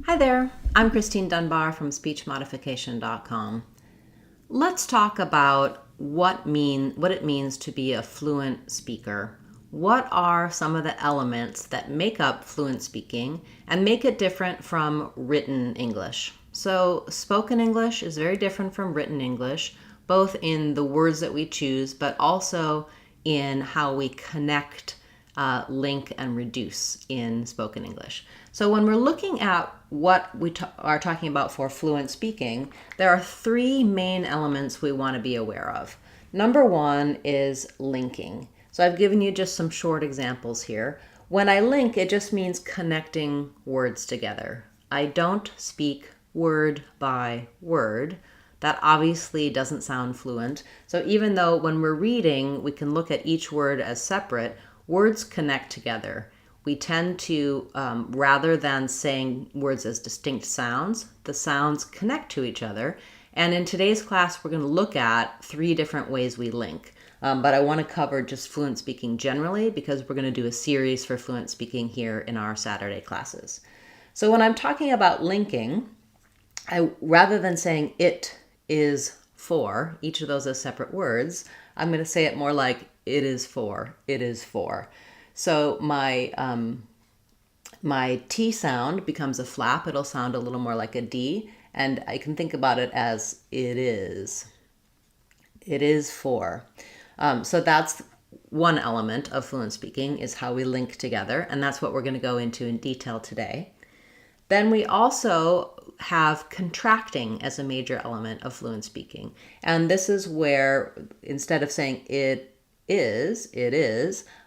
Hi there, I'm Christine Dunbar from speechmodification.com. Let's talk about what it means to be a fluent speaker. What are some of the elements that make up fluent speaking and make it different from written English? So spoken English is very different from written English, both in the words that we choose, but also in how we connect, link, and reduce in spoken English. So when we're looking at what we are talking about for fluent speaking, there are three main elements we want to be aware of. Number one is linking. So I've given you just some short examples here. When I link, it just means connecting words together. I don't speak word by word. That obviously doesn't sound fluent. So even though when we're reading, we can look at each word as separate, words connect together. We tend to, rather than saying words as distinct sounds, the sounds connect to each other. And in today's class, we're going to look at three different ways we link. But I want to cover just fluent speaking generally because we're going to do a series for fluent speaking here in our Saturday classes. So when I'm talking about linking, rather than saying it is for, each of those as separate words, I'm going to say it more like it is for, it is for. So my T sound becomes a flap. It'll sound a little more like a D, and I can think about it as it is. It is for. So that's one element of fluent speaking, is how we link together, and that's what we're going to go into in detail today. Then we also have contracting as a major element of fluent speaking. And this is where instead of saying it is,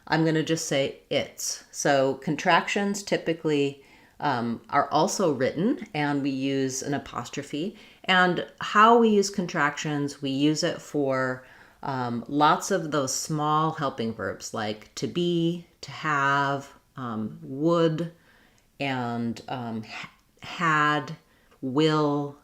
I'm going to just say it's. So contractions typically are also written, and we use an apostrophe. And how we use contractions, we use it for lots of those small helping verbs like to be, to have, would, and had, will,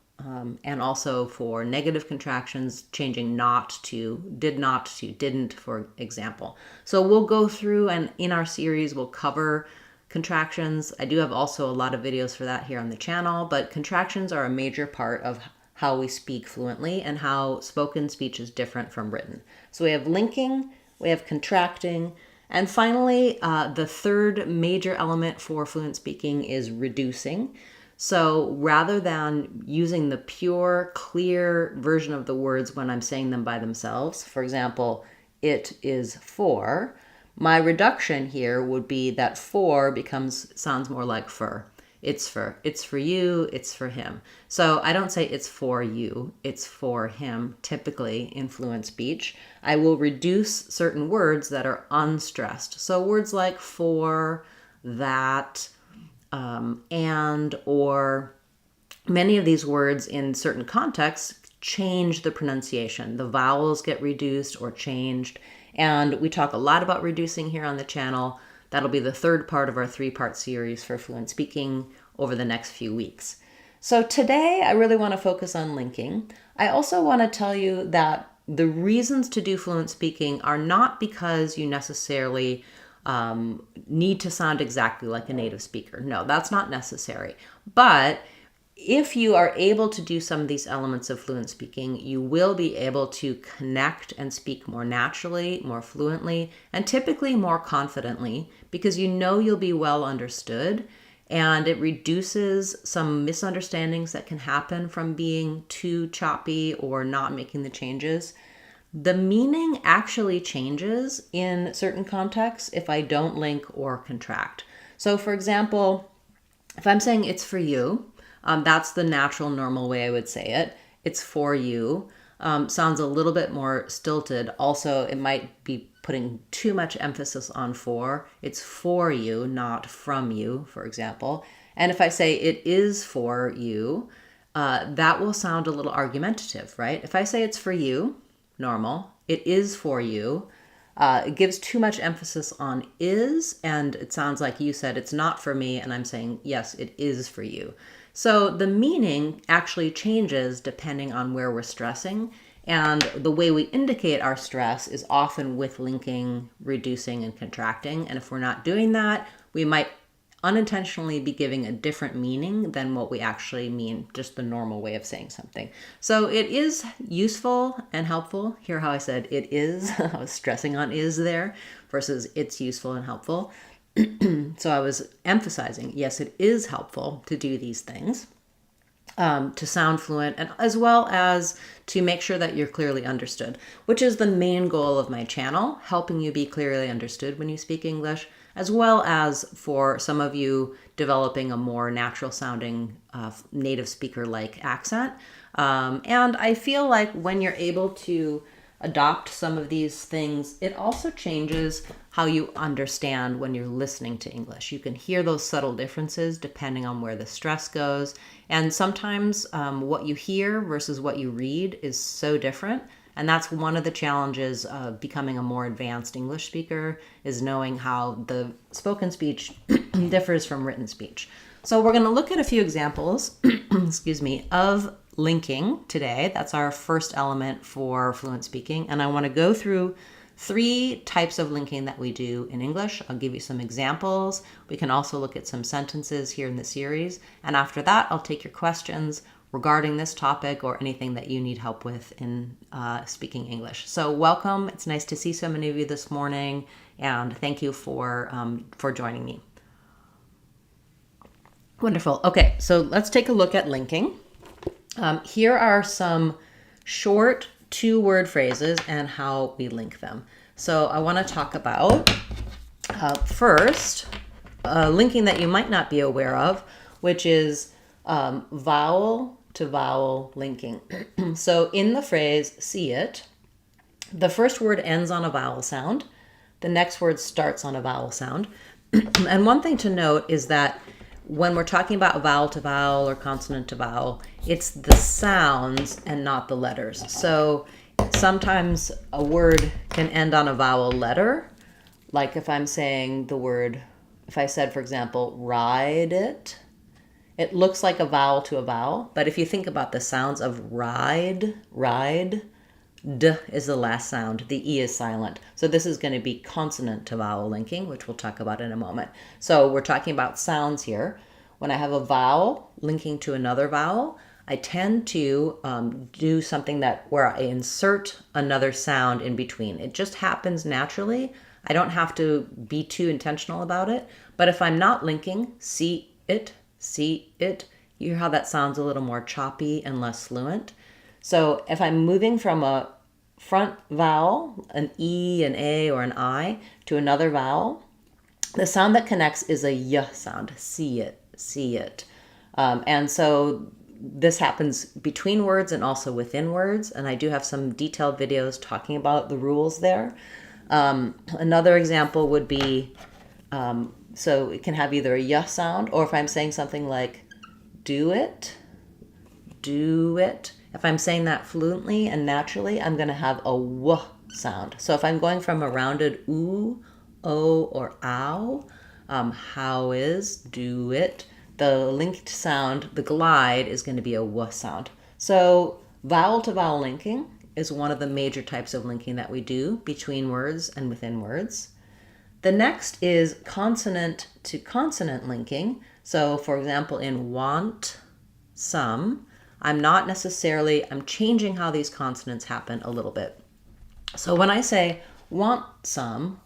and also for negative contractions, changing not to, did not to, didn't, for example. So we'll go through, and in our series, we'll cover contractions. I do have also a lot of videos for that here on the channel, but contractions are a major part of how we speak fluently and how spoken speech is different from written. So we have linking, we have contracting, and finally, the third major element for fluent speaking is reducing. So rather than using the pure, clear version of the words when I'm saying them by themselves, for example, it is for, my reduction here would be that for sounds more like for. It's for you, it's for him. So I don't say it's for you, it's for him, typically in fluent speech. I will reduce certain words that are unstressed. So words like for, that, and, or. Many of these words in certain contexts change the pronunciation. The vowels get reduced or changed. And we talk a lot about reducing here on the channel. That'll be the third part of our three-part series for fluent speaking over the next few weeks. So today, I really want to focus on linking. I also want to tell you that the reasons to do fluent speaking are not because you necessarily need to sound exactly like a native speaker. No, that's not necessary. But if you are able to do some of these elements of fluent speaking, you will be able to connect and speak more naturally, more fluently, and typically more confidently because you know you'll be well understood, and it reduces some misunderstandings that can happen from being too choppy or not making the changes. The meaning actually changes in certain contexts if I don't link or contract. So for example, if I'm saying it's for you, that's the natural, normal way I would say it. It's for you. Sounds a little bit more stilted. Also, it might be putting too much emphasis on for. It's for you, not from you, for example. And if I say it is for you, that will sound a little argumentative, right? If I say it's for you, normal, it is for you, it gives too much emphasis on is, and it sounds like you said it's not for me, and I'm saying, yes, it is for you. So the meaning actually changes depending on where we're stressing, and the way we indicate our stress is often with linking, reducing, and contracting. And if we're not doing that, we might unintentionally be giving a different meaning than what we actually mean, just the normal way of saying something. So it is useful and helpful. Hear how I said it is. I was stressing on is there versus it's useful and helpful. So I was emphasizing, yes, it is helpful to do these things, to sound fluent, and as well as to make sure that you're clearly understood, which is the main goal of my channel, helping you be clearly understood when you speak English, as well as for some of you developing a more natural sounding native speaker like accent. And I feel like when you're able to adopt some of these things, it also changes how you understand when you're listening to English. You can hear those subtle differences depending on where the stress goes. And sometimes what you hear versus what you read is so different. And that's one of the challenges of becoming a more advanced English speaker, is knowing how the spoken speech differs from written speech. So we're going to look at a few examples, excuse me, of linking today. That's our first element for fluent speaking. And I want to go through 3 types of linking that we do in English. I'll give you some examples. We can also look at some sentences here in the series. And after that, I'll take your questions regarding this topic or anything that you need help with in speaking English. So welcome. It's nice to see so many of you this morning, and thank you for joining me. Wonderful. Okay, so let's take a look at linking. Here are some short 2-word phrases and how we link them. So I want to talk about first linking that you might not be aware of, which is vowel to vowel linking. So in the phrase see it, the first word ends on a vowel sound. The next word starts on a vowel sound. And one thing to note is that when we're talking about vowel to vowel or consonant to vowel, it's the sounds and not the letters. So sometimes a word can end on a vowel letter. Like if I'm saying the word, if I said, for example, ride it, it looks like a vowel to a vowel. But if you think about the sounds of ride, d is the last sound. The E is silent. So this is going to be consonant to vowel linking, which we'll talk about in a moment. So we're talking about sounds here. When I have a vowel linking to another vowel, I tend to do something where I insert another sound in between. It just happens naturally. I don't have to be too intentional about it. But if I'm not linking, see it, you hear how that sounds a little more choppy and less fluent. So if I'm moving from a front vowel, an E, an A, or an I, to another vowel, the sound that connects is a y sound. See it. And so this happens between words and also within words. And I do have some detailed videos talking about the rules there. Another example would be, so it can have either a y sound, or if I'm saying something like do it. If I'm saying that fluently and naturally, I'm going to have a w sound. So if I'm going from a rounded oo, o, or ow, how is, do it, the linked sound, the glide, is going to be a w sound. So vowel to vowel linking is one of the major types of linking that we do between words and within words. The next is consonant to consonant linking. So for example, in want, some, I'm changing how these consonants happen a little bit. So when I say want some,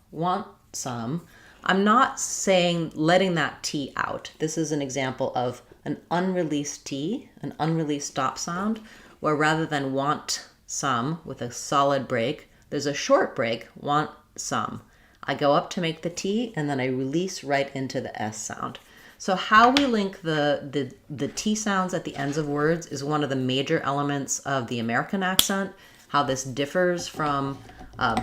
I'm not saying letting that T out. This is an example of an unreleased T, an unreleased stop sound, where rather than want some with a solid break, there's a short break, want some. I go up to make the T, and then I release right into the S sound. So how we link the T sounds at the ends of words is one of the major elements of the American accent. How this differs from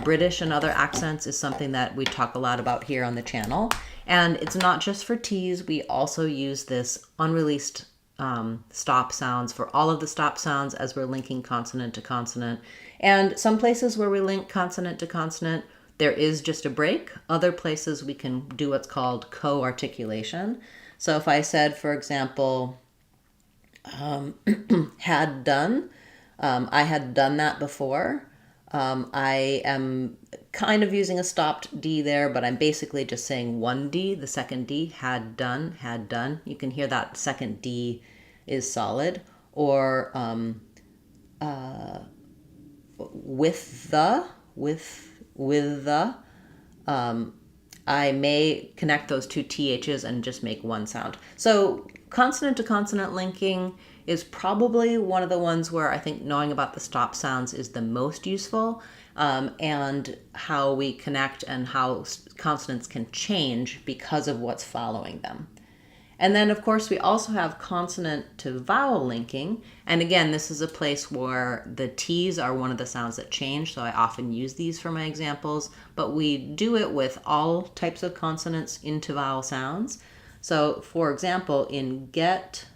British and other accents is something that we talk a lot about here on the channel. And it's not just for T's. We also use this unreleased stop sounds for all of the stop sounds as we're linking consonant to consonant. And some places where we link consonant to consonant, there is just a break. Other places we can do what's called co-articulation. So if I said, for example, had done, I had done that before. I am kind of using a stopped D there, but I'm basically just saying one D, the second D, had done, had done. You can hear that second D is solid. Or with the, I may connect those two THs and just make one sound. So consonant to consonant linking is probably one of the ones where I think knowing about the stop sounds is the most useful, and how we connect and how consonants can change because of what's following them. And then, of course, we also have consonant to vowel linking. And again, this is a place where the T's are one of the sounds that change, so I often use these for my examples. But we do it with all types of consonants into vowel sounds. So, for example, in get,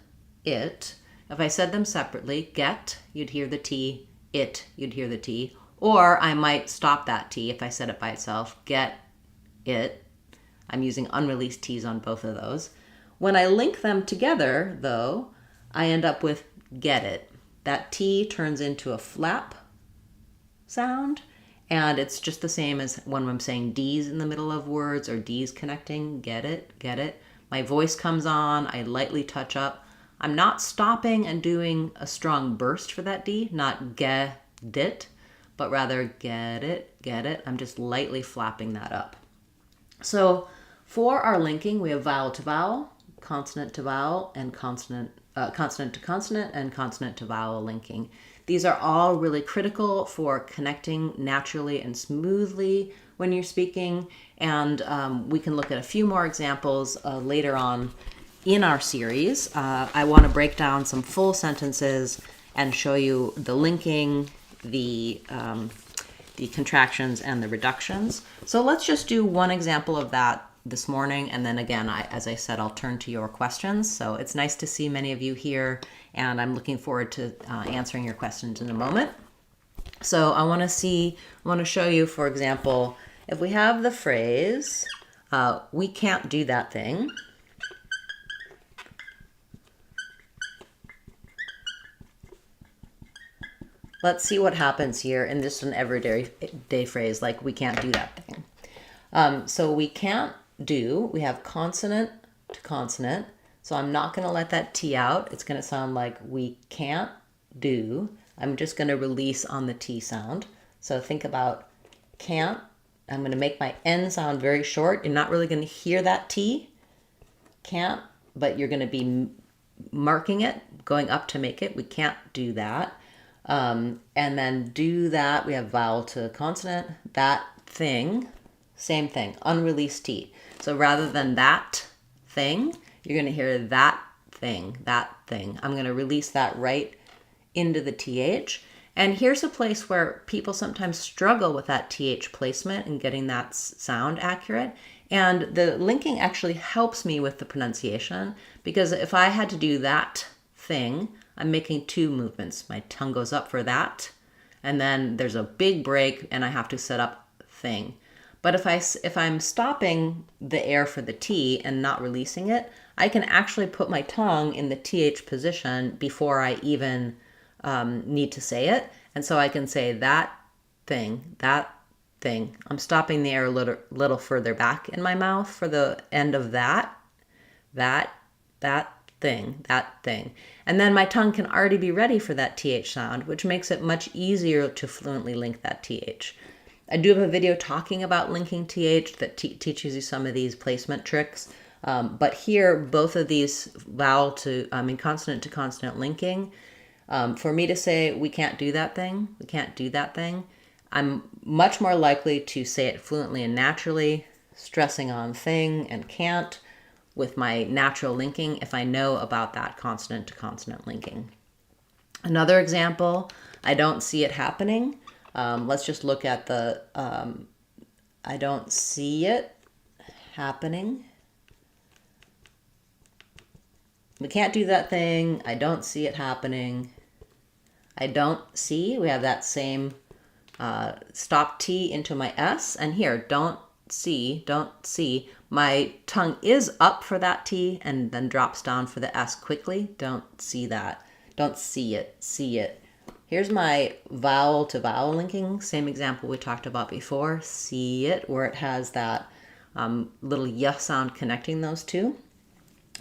it, if I said them separately, get, you'd hear the T, it, you'd hear the T. Or I might stop that T if I said it by itself, get, it. I'm using unreleased T's on both of those. When I link them together, though, I end up with get it. That T turns into a flap sound, and it's just the same as when I'm saying D's in the middle of words or D's connecting, get it, get it. My voice comes on, I lightly touch up. I'm not stopping and doing a strong burst for that D, not get it, but rather get it, get it. I'm just lightly flapping that up. So for our linking, we have vowel to vowel, consonant to vowel, and consonant to consonant, and consonant to vowel linking. These are all really critical for connecting naturally and smoothly when you're speaking, and we can look at a few more examples later on in our series. I want to break down some full sentences and show you the linking, the contractions, and the reductions. So let's just do one example of that this morning, and then again, as I said, I'll turn to your questions. So it's nice to see many of you here, and I'm looking forward to answering your questions in a moment. So I want to show you, for example, if we have the phrase, we can't do that thing. Let's see what happens here in just an everyday phrase like we can't do that thing. So we can't do, we have consonant to consonant. So I'm not going to let that T out. It's going to sound like we can't do. I'm just going to release on the T sound. So think about can't. I'm going to make my N sound very short. You're not really going to hear that T. Can't, but you're going to be marking it, going up to make it. We can't do that. And then do that, we have vowel to consonant, that thing, same thing, unreleased T. So rather than that thing, you're going to hear that thing, that thing. I'm going to release that right into the TH. And here's a place where people sometimes struggle with that TH placement and getting that sound accurate. And the linking actually helps me with the pronunciation, because if I had to do that thing, I'm making two movements. My tongue goes up for that, and then there's a big break, and I have to set up thing. But if I'm stopping the air for the T and not releasing it, I can actually put my tongue in the TH position before I even need to say it. And so I can say that thing, that thing. I'm stopping the air a little further back in my mouth for the end of that thing, that thing. And then my tongue can already be ready for that TH sound, which makes it much easier to fluently link that TH. I do have a video talking about linking TH that teaches you some of these placement tricks. But here, both of these consonant to consonant linking, for me to say, we can't do that thing, we can't do that thing, I'm much more likely to say it fluently and naturally, stressing on thing and can't, with my natural linking if I know about that consonant to consonant linking. Another example, I don't see it happening. Let's just look at the, I don't see it happening. We can't do that thing. I don't see it happening. I don't see. We have that same stop T into my S. And here, don't see. My tongue is up for that T and then drops down for the S quickly. Don't see that. Don't see it. See it. Here's my vowel to vowel linking, same example we talked about before. See it, where it has that little y sound connecting those two.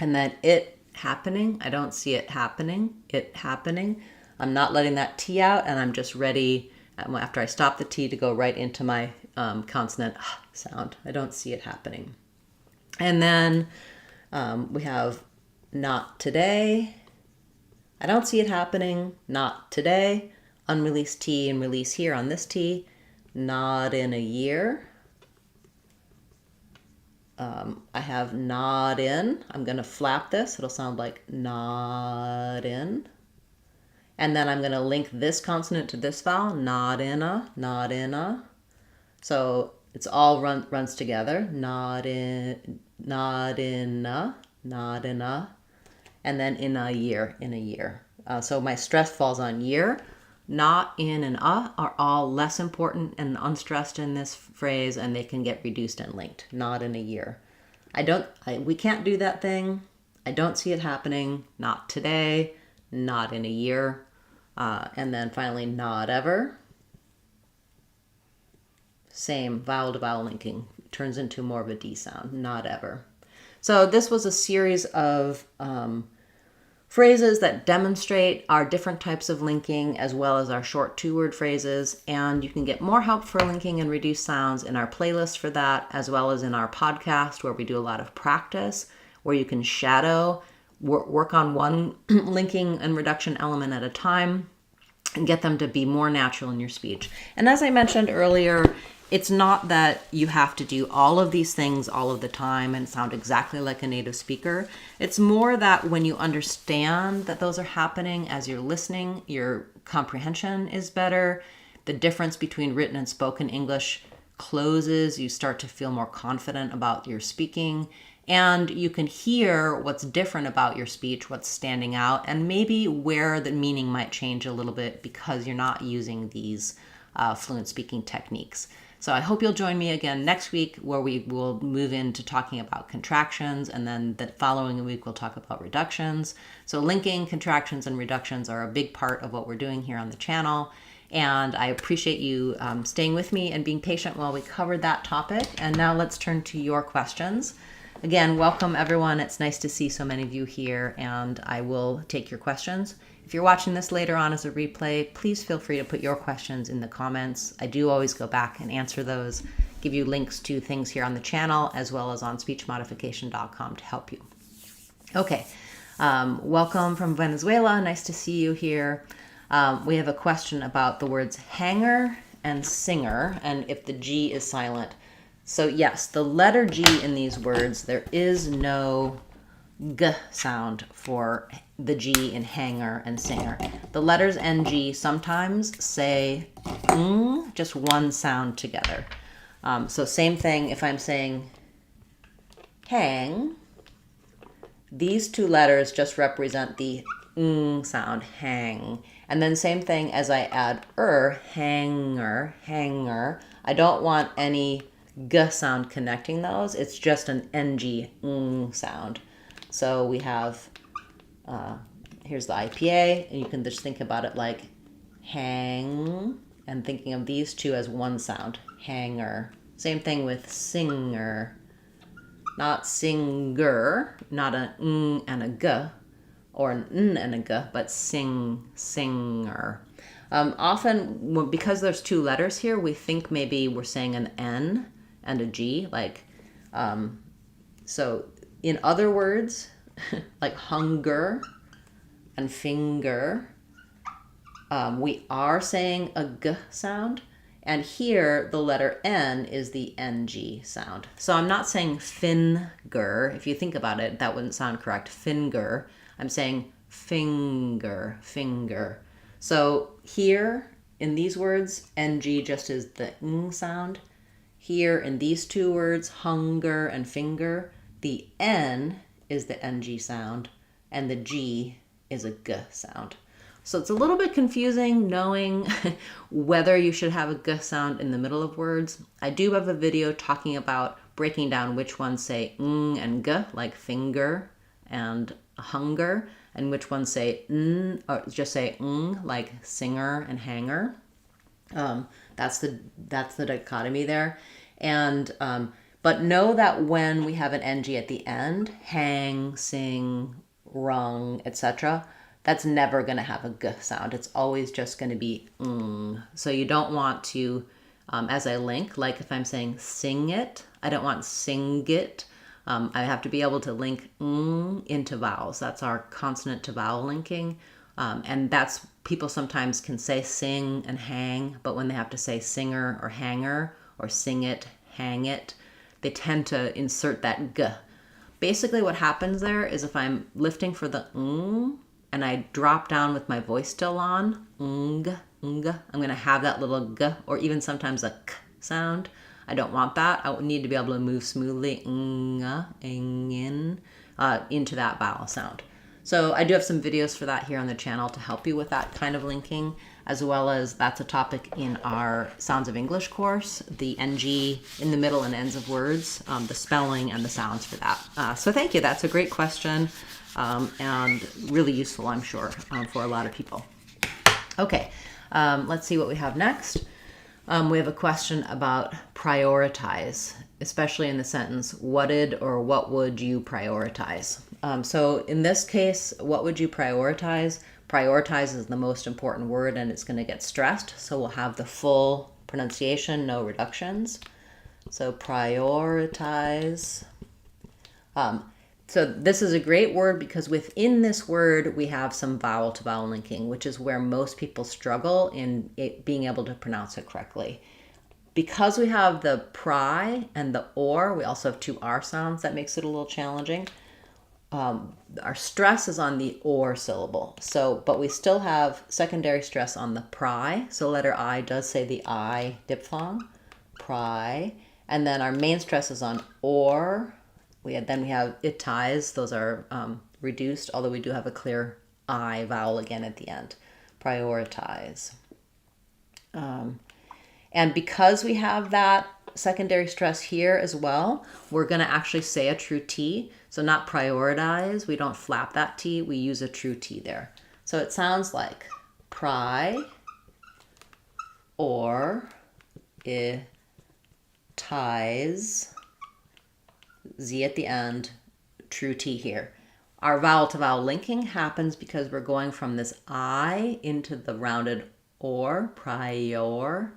And then it happening, I don't see it happening, it happening. I'm not letting that T out, and I'm just ready, after I stop the T, to go right into my consonant sound. I don't see it happening. And then we have not today. I don't see it happening, not today. Unreleased T and release here on this T. Not in a year. I have not in. I'm going to flap this. It'll sound like not in. And then I'm going to link this consonant to this vowel. Not in a, not in a. So it's all runs together. Not in, not in a, not in a. And then in a year, in a year. So my stress falls on year. Not, in, and are all less important and unstressed in this phrase, and they can get reduced and linked. Not in a year. We can't do that thing. I don't see it happening. Not today. Not in a year. And then finally, not ever. Same vowel to vowel linking. Turns into more of a D sound. Not ever. So this was a series of phrases that demonstrate our different types of linking, as well as our short two-word phrases. And you can get more help for linking and reduced sounds in our playlist for that, as well as in our podcast, where we do a lot of practice, where you can shadow, work on one linking and reduction element at a time, and get them to be more natural in your speech. And as I mentioned earlier, it's not that you have to do all of these things all of the time and sound exactly like a native speaker. It's more that when you understand that those are happening as you're listening, your comprehension is better. The difference between written and spoken English closes. You start to feel more confident about your speaking. And you can hear what's different about your speech, what's standing out, and maybe where the meaning might change a little bit because you're not using these fluent speaking techniques. So I hope you'll join me again next week, where we will move into talking about contractions, and then the following week we'll talk about reductions. So linking, contractions, and reductions are a big part of what we're doing here on the channel. And I appreciate you staying with me and being patient while we covered that topic. And now let's turn to your questions. Again, welcome everyone. It's nice to see so many of you here, and I will take your questions. If you're watching this later on as a replay, please feel free to put your questions in the comments. I do always go back and answer those, give you links to things here on the channel, as well as on speechmodification.com to help you. Okay, welcome from Venezuela. Nice to see you here. We have a question about the words hanger and singer, and if the G is silent. So yes, the letter G in these words, there is no G sound for the G in hanger and singer. The letters NG sometimes say just one sound together. So same thing if I'm saying hang, these two letters just represent the sound, hang. And then same thing as I add hanger, hanger. I don't want any G sound connecting those. It's just an NG sound. So we have, here's the IPA, and you can just think about it like hang, and thinking of these two as one sound, hanger. Same thing with singer, not singer, not an and a G, or an and a G, but singer. Often, because there's two letters here, we think maybe we're saying an N and a G, like, so in other words, like hunger and finger, we are saying a G sound, and here the letter N is the NG sound. So I'm not saying finger. If you think about it, that wouldn't sound correct. Finger. I'm saying finger, finger. So here in these words, NG just is the ng sound. Here in these two words, hunger and finger, the N is the NG sound, and the G is a G sound. So it's a little bit confusing knowing whether you should have a G sound in the middle of words. I do have a video talking about breaking down which ones say ng and G, like finger and hunger, and which ones say n, or just say ng, like singer and hanger. That's the dichotomy there. And but know that when we have an ng at the end, hang, sing, rung, etc., that's never going to have a g sound. It's always just going to be ng. So you don't want to, as I link, like if I'm saying sing it, I don't want sing it. I have to be able to link ng into vowels. That's our consonant to vowel linking. And that's, people sometimes can say sing and hang, but when they have to say singer or hanger or sing it, hang it, they tend to insert that g. Basically what happens there is if I'm lifting for the ng and I drop down with my voice still on, ng, I'm going to have that little g or even sometimes a k sound. I don't want that. I need to be able to move smoothly into that vowel sound. So I do have some videos for that here on the channel to help you with that kind of linking, as well as that's a topic in our Sounds of English course, the ng in the middle and ends of words, the spelling and the sounds for that. So thank you. That's a great question and really useful, I'm sure, for a lot of people. Okay, let's see what we have next. We have a question about prioritize, especially in the sentence, what did or what would you prioritize? So in this case, what would you prioritize? Prioritize is the most important word and it's going to get stressed. So we'll have the full pronunciation, no reductions. So prioritize. So this is a great word because within this word, we have some vowel to vowel linking, which is where most people struggle in it being able to pronounce it correctly. Because we have the pri and the or, we also have two R sounds. That makes it a little challenging. Our stress is on the or syllable. So, but we still have secondary stress on the pri. So letter I does say the I diphthong, pri. And then our main stress is on or. Then we have itize. Those are reduced, although we do have a clear I vowel again at the end. Prioritize. And because we have that secondary stress here as well, we're going to actually say a true T. So not prioritize, we don't flap that T, we use a true T there. So it sounds like pri or itize, Z at the end, true T here. Our vowel to vowel linking happens because we're going from this I into the rounded or, prior,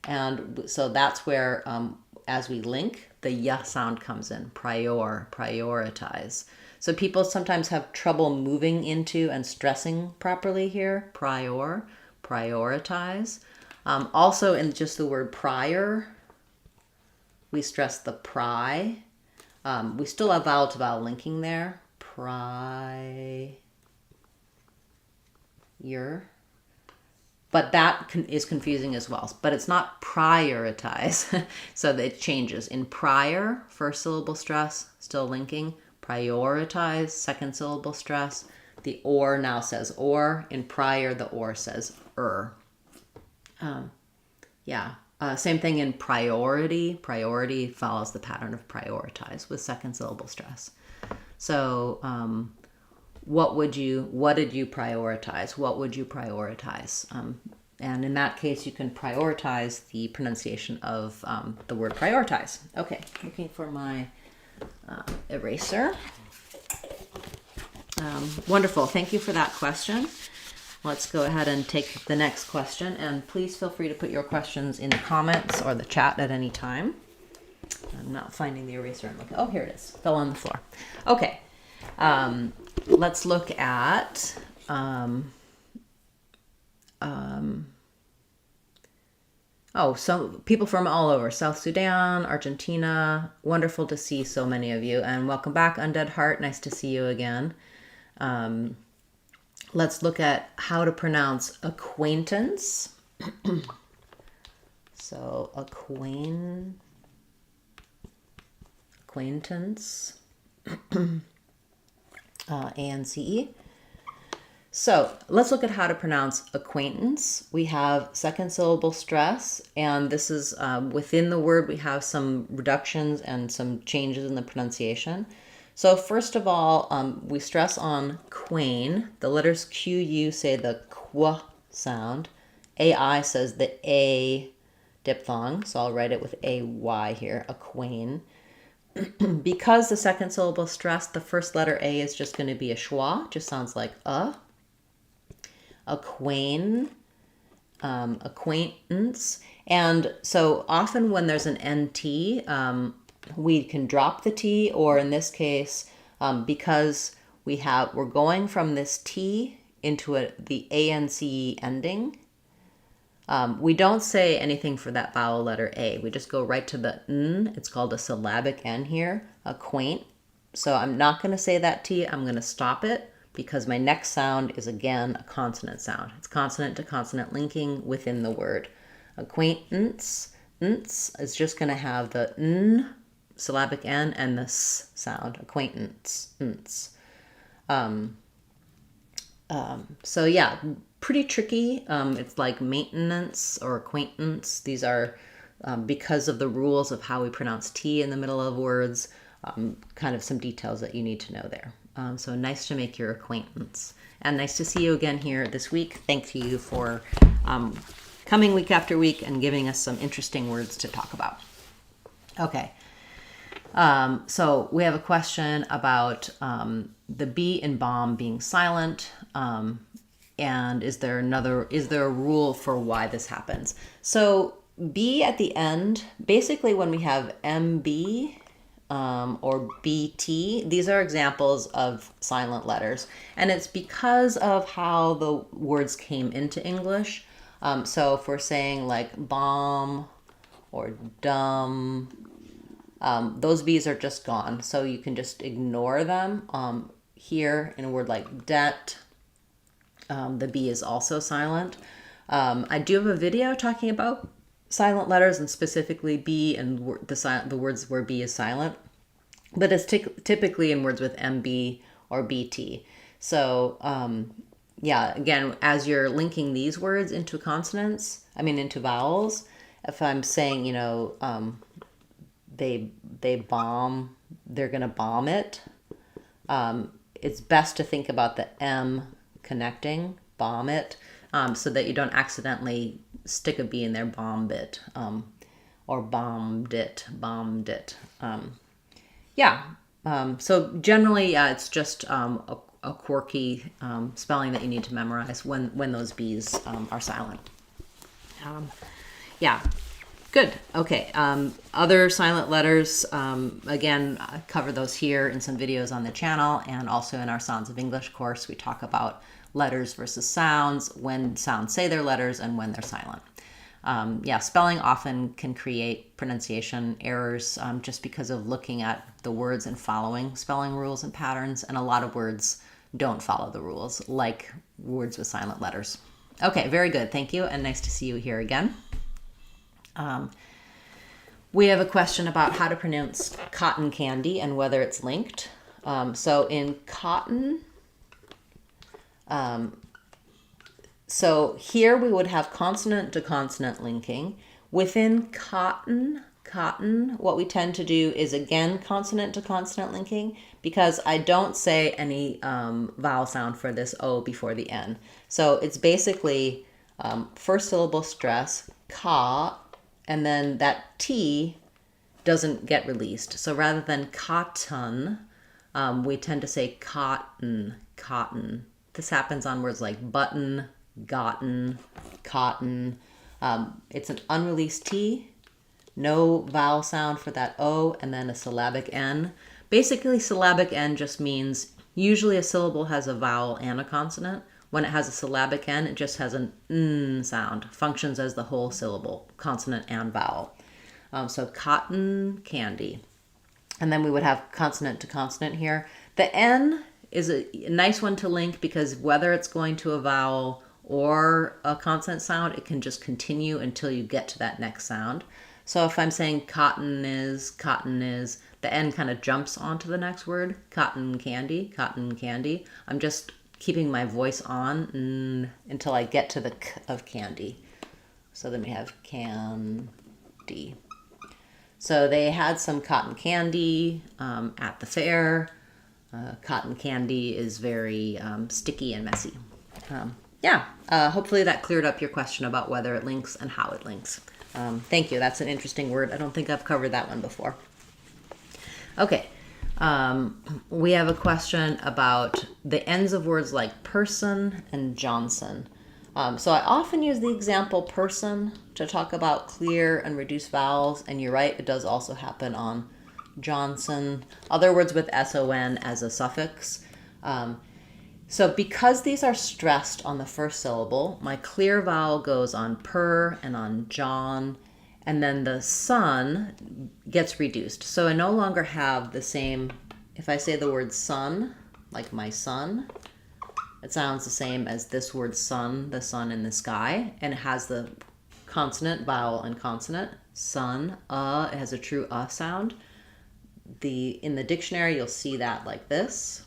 and so that's where, as we link, the y sound comes in, prioritize. So people sometimes have trouble moving into and stressing properly here, prioritize. Also in just the word prior, we stress the pri. We still have vowel to vowel linking there, prior. But that is confusing as well. But it's not prioritize, so that it changes. In prior, first syllable stress, still linking. Prioritize, second syllable stress. The or now says or. In prior, the or says same thing in priority. Priority follows the pattern of prioritize with second syllable stress. So what did you prioritize? What would you prioritize? And in that case, you can prioritize the pronunciation of the word prioritize. Okay, looking for my eraser. Wonderful. Thank you for that question. Let's go ahead and take the next question. And please feel free to put your questions in the comments or the chat at any time. I'm not finding the eraser. I'm looking. Oh, here it is. Fell on the floor. Okay. Let's look at so people from all over, South Sudan, Argentina. Wonderful to see so many of you, and welcome back, Undead Heart. Nice to see you again. Let's look at how to pronounce acquaintance. So acquaintance. A-N-C-E. So let's look at how to pronounce acquaintance. We have second syllable stress, and this is within the word we have some reductions and some changes in the pronunciation. So first of all, we stress on quain. The letters Q-U say the qu sound. AI says the A diphthong, so I'll write it with A-Y here, acquain. Because the second syllable is stressed, the first letter A is just going to be a schwa, just sounds like acquain, acquaintance. And so often when there's an NT, we can drop the T, or in this case, because we're going from this T into the ANC ending, we don't say anything for that vowel letter A. We just go right to the N. It's called a syllabic N here, acquaint. So I'm not going to say that T. I'm going to stop it because my next sound is, again, a consonant sound. It's consonant to consonant linking within the word. Acquaintance, nts, is just going to have the N, syllabic N, and the S sound, acquaintance, nts. So yeah, pretty tricky. It's like maintenance or acquaintance. These are, because of the rules of how we pronounce T in the middle of words, kind of some details that you need to know there. So nice to make your acquaintance. And nice to see you again here this week. Thank you for coming week after week and giving us some interesting words to talk about. Okay. So we have a question about the B in bomb being silent. And is there a rule for why this happens? So B at the end, basically when we have MB or BT, these are examples of silent letters. And it's because of how the words came into English. So if we're saying like bomb or dumb, those B's are just gone. So you can just ignore them. Here in a word like debt, the B is also silent. I do have a video talking about silent letters and specifically B and the words where B is silent, but it's typically in words with MB or BT. So yeah, again, as you're linking these words into into vowels, if I'm saying, they bomb, they're going to bomb it, it's best to think about the M connecting, bomb it, so that you don't accidentally stick a B in there, bomb it, or bombed it. So generally, it's just a quirky spelling that you need to memorize when those B's are silent. Good. Okay. Other silent letters, again, I cover those here in some videos on the channel, and also in our Sounds of English course, we talk about letters versus sounds, when sounds say their letters and when they're silent. Spelling often can create pronunciation errors just because of looking at the words and following spelling rules and patterns, and a lot of words don't follow the rules, like words with silent letters. Okay, very good. Thank you, and nice to see you here again. We have a question about how to pronounce cotton candy and whether it's linked. So in cotton, so here we would have consonant to consonant linking. Within cotton, what we tend to do is again consonant to consonant linking, because I don't say any vowel sound for this O before the N. So it's basically first syllable stress, ka, and then that T doesn't get released. So rather than cotton, we tend to say cotton. This happens on words like button, gotten, cotton. It's an unreleased T, no vowel sound for that O, and then a syllabic N. Basically, syllabic N just means usually a syllable has a vowel and a consonant. When it has a syllabic N, it just has an N sound, functions as the whole syllable, consonant and vowel. So cotton candy. And then we would have consonant to consonant here. The N is a nice one to link because whether it's going to a vowel or a consonant sound, it can just continue until you get to that next sound. So if I'm saying cotton is, the N kind of jumps onto the next word, cotton candy. I'm just keeping my voice on until I get to the K of candy. So then we have candy. So they had some cotton candy at the fair. Cotton candy is very sticky and messy. Hopefully that cleared up your question about whether it links and how it links. Thank you. That's an interesting word. I don't think I've covered that one before. Okay. We have a question about the ends of words like person and Johnson. So I often use the example person to talk about clear and reduced vowels, and you're right, it does also happen on Johnson. Other words with son as a suffix. So because these are stressed on the first syllable, my clear vowel goes on per and on John, and then the son gets reduced. So I no longer have the same, if I say the word sun, like my son, it sounds the same as this word sun, the sun in the sky, and it has the consonant, vowel, and consonant. Sun, it has a true sound. In the dictionary, you'll see that like this.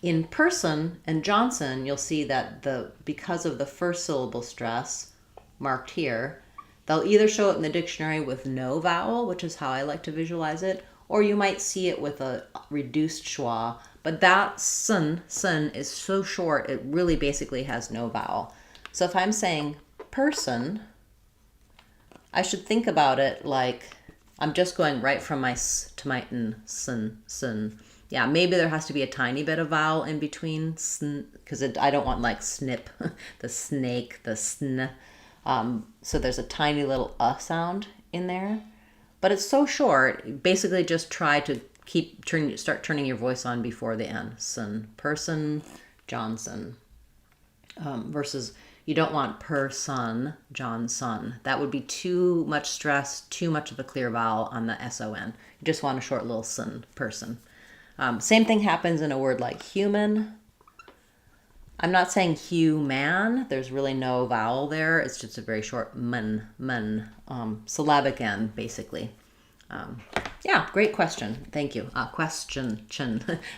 In person and Johnson, you'll see that because of the first syllable stress marked here, they'll either show it in the dictionary with no vowel, which is how I like to visualize it, or you might see it with a reduced schwa. But that sun is so short, it really basically has no vowel. So if I'm saying person, I should think about it like I'm just going right from my s to my n, sun. Yeah, maybe there has to be a tiny bit of vowel in between, because I don't want like snip, the snake, the sn. So there's a tiny little sound in there. But it's so short, basically just try to start turning your voice on before the N. Son, person, Johnson. Versus you don't want person, Johnson. That would be too much stress, too much of a clear vowel on the son. You just want a short little son, person. Same thing happens in a word like human. I'm not saying human. There's really no vowel there. It's just a very short mun, syllabic N, basically. Great question. Thank you. Question,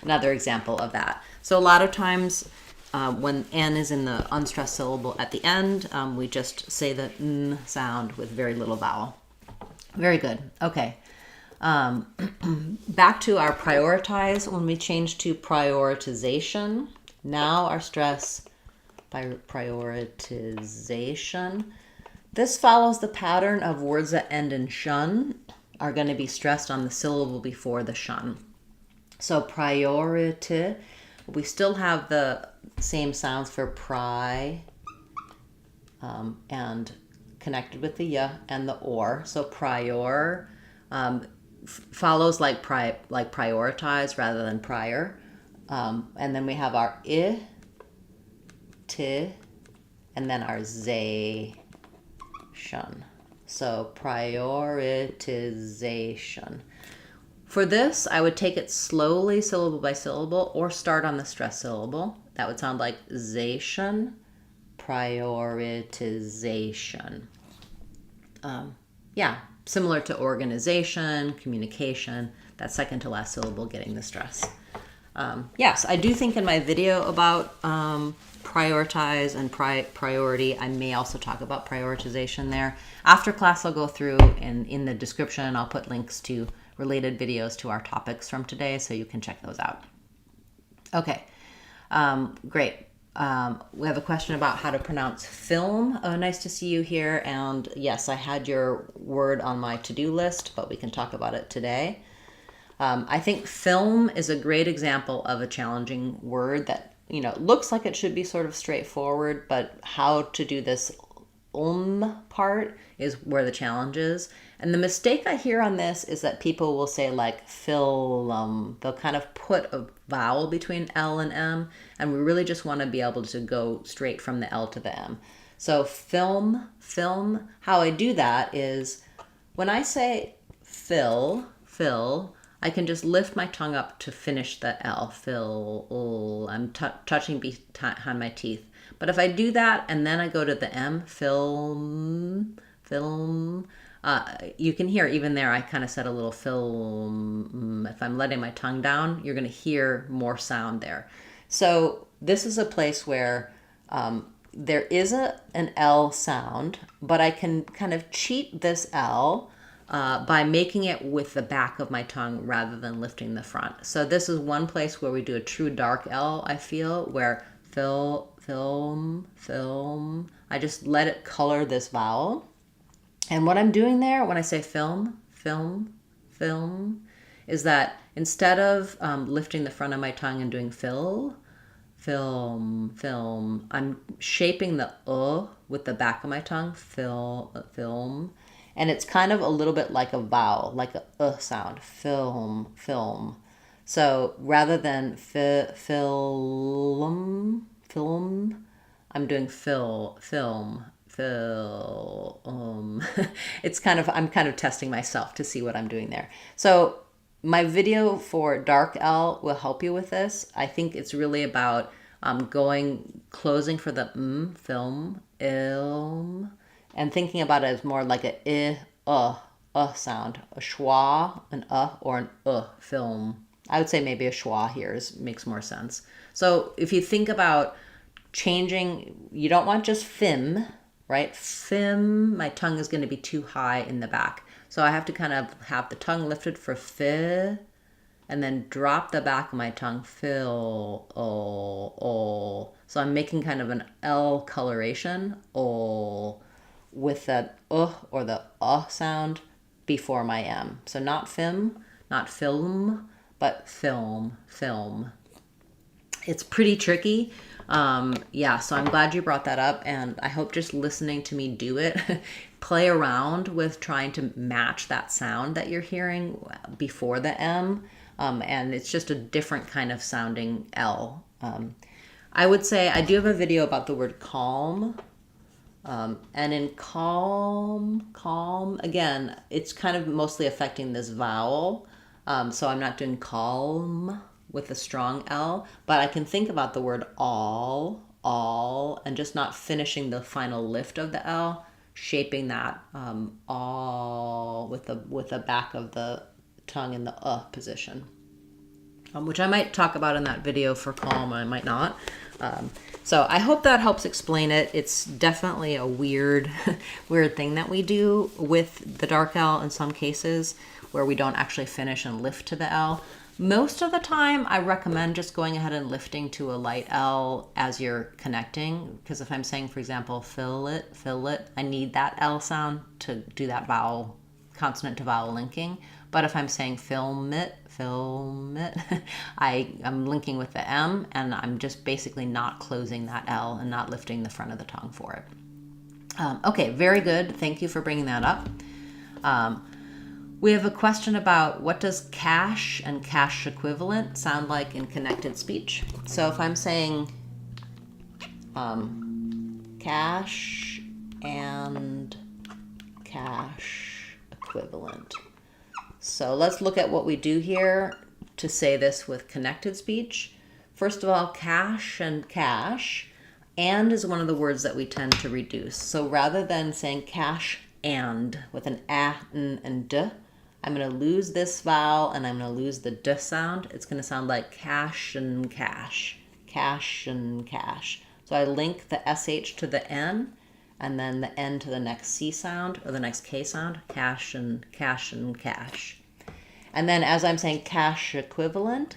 another example of that. So a lot of times when N is in the unstressed syllable at the end, we just say the N sound with very little vowel. Very good. Okay. Back to our prioritize. When we change to prioritization, now our stress by prioritization. This follows the pattern of words that end in shun are going to be stressed on the syllable before the shun. So priority, we still have the same sounds for and connected with the y and the or. So prior follows like prioritize rather than prior. And then we have our I, t, and then our zation. So prioritization. For this, I would take it slowly, syllable by syllable, or start on the stress syllable. That would sound like zation, prioritization. Similar to organization, communication, that second to last syllable getting the stress. Yes, I do think in my video about prioritize and priority, I may also talk about prioritization there. After class, I'll go through and in the description, I'll put links to related videos to our topics from today, so you can check those out. Okay, great. We have a question about how to pronounce film. Nice to see you here. And yes, I had your word on my to-do list, but we can talk about it today. I think film is a great example of a challenging word that, looks like it should be sort of straightforward, but how to do this part is where the challenge is. And the mistake I hear on this is that people will say like film. They'll kind of put a vowel between L and M, and we really just want to be able to go straight from the L to the M. So film, how I do that is when I say fill, I can just lift my tongue up to finish the L. Fill. I'm touching behind my teeth. But if I do that and then I go to the M, film, you can hear even there I kind of said a little film. If I'm letting my tongue down, you're going to hear more sound there. So this is a place where there is an L sound, but I can kind of cheat this L by making it with the back of my tongue rather than lifting the front. So this is one place where we do a true dark L, I feel, where film, I just let it color this vowel. And what I'm doing there when I say film, is that instead of lifting the front of my tongue and doing film, I'm shaping the with the back of my tongue, film. And it's kind of a little bit like a vowel, like a sound, film. So rather than film, I'm doing film. It's I'm kind of testing myself to see what I'm doing there. So my video for dark L will help you with this. I think it's really about closing for the film, ilm, and thinking about it as more like a sound, a schwa, an or an film. I would say maybe a schwa here makes more sense. So if you think about changing, you don't want just fim, right? Fim, my tongue is going to be too high in the back. So I have to kind of have the tongue lifted for fi, and then drop the back of my tongue, fill, So I'm making kind of an L coloration, with that or the sound before my M. So not fim, not film, but film. It's pretty tricky. So I'm glad you brought that up, and I hope just listening to me do it, play around with trying to match that sound that you're hearing before the M, and it's just a different kind of sounding L. I would say I do have a video about the word calm, and in calm, again, it's kind of mostly affecting this vowel, so I'm not doing calm with a strong L, but I can think about the word all, and just not finishing the final lift of the L, shaping that all with the back of the tongue in the position, which I might talk about in that video for calm, I might not. So I hope that helps explain it. It's definitely a weird thing that we do with the dark L in some cases, where we don't actually finish and lift to the L. Most of the time, I recommend just going ahead and lifting to a light L as you're connecting, because if I'm saying, for example, fill it, I need that L sound to do that vowel, consonant to vowel linking. But if I'm saying film it, I'm linking with the M, and I'm just basically not closing that L and not lifting the front of the tongue for it. Okay, very good. Thank you for bringing that up. We have a question about what does cash and cash equivalent sound like in connected speech. So if I'm saying cash and cash equivalent. So let's look at what we do here to say this with connected speech. First of all, cash and cash, and is one of the words that we tend to reduce. So rather than saying cash and with an a, n, and d, I'm going to lose this vowel and I'm going to lose the d sound. It's going to sound like cash and cash, cash and cash. So I link the sh to the n, and then the n to the next c sound or the next k sound, cash and cash and cash. And then as I'm saying cash equivalent,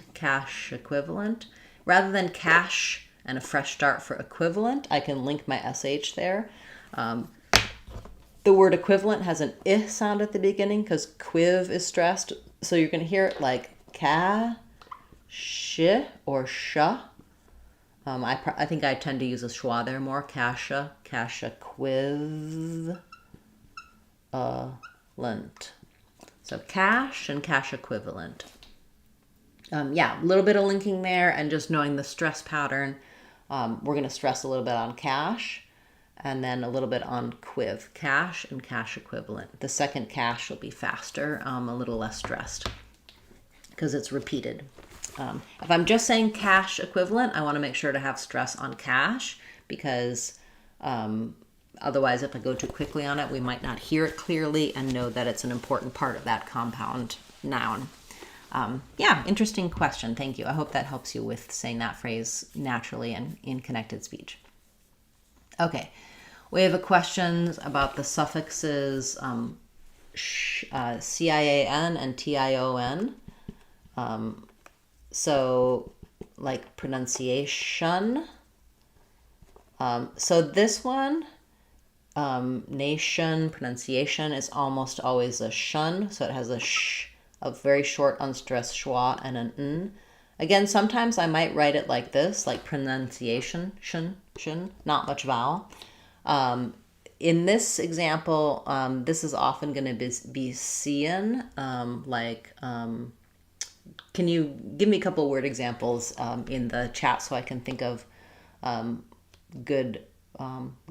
rather than cash and a fresh start for equivalent, I can link my sh there. The word equivalent has an I sound at the beginning because quiv is stressed. So you're going to hear it like ka, sh, or sha. I think I tend to use a schwa there more. Kasha, quiv, lent. So cash and cash equivalent. A little bit of linking there and just knowing the stress pattern. We're going to stress a little bit on cash and then a little bit on quiv, cash and cash equivalent. The second cash will be faster, a little less stressed because it's repeated. If I'm just saying cash equivalent, I want to make sure to have stress on cash because otherwise if I go too quickly on it, we might not hear it clearly and know that it's an important part of that compound noun. Interesting question. Thank you. I hope that helps you with saying that phrase naturally and in connected speech. Okay, we have a question about the suffixes cian and tion. So like pronunciation. So this one, nation, pronunciation is almost always a shun. So it has a sh, a very short unstressed schwa and an n. Again, sometimes I might write it like this, like pronunciation, shun, shun, not much vowel. In this example, this is often going to be cian, can you give me a couple word examples in the chat so I can think of good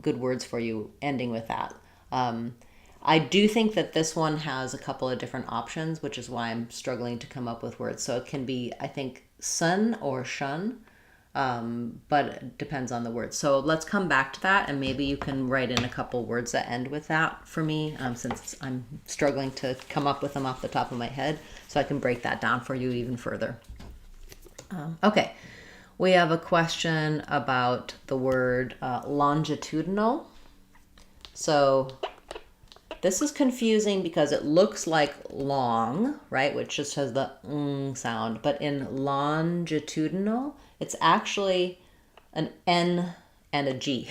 words for you ending with that? I do think that this one has a couple of different options, which is why I'm struggling to come up with words. So it can be, I think, sun or shun, but it depends on the word. So let's come back to that, and maybe you can write in a couple words that end with that for me, since I'm struggling to come up with them off the top of my head, so I can break that down for you even further. Okay, we have a question about the word longitudinal. So this is confusing because it looks like long, right, which just has the ng sound, but in longitudinal, it's actually an N and a G.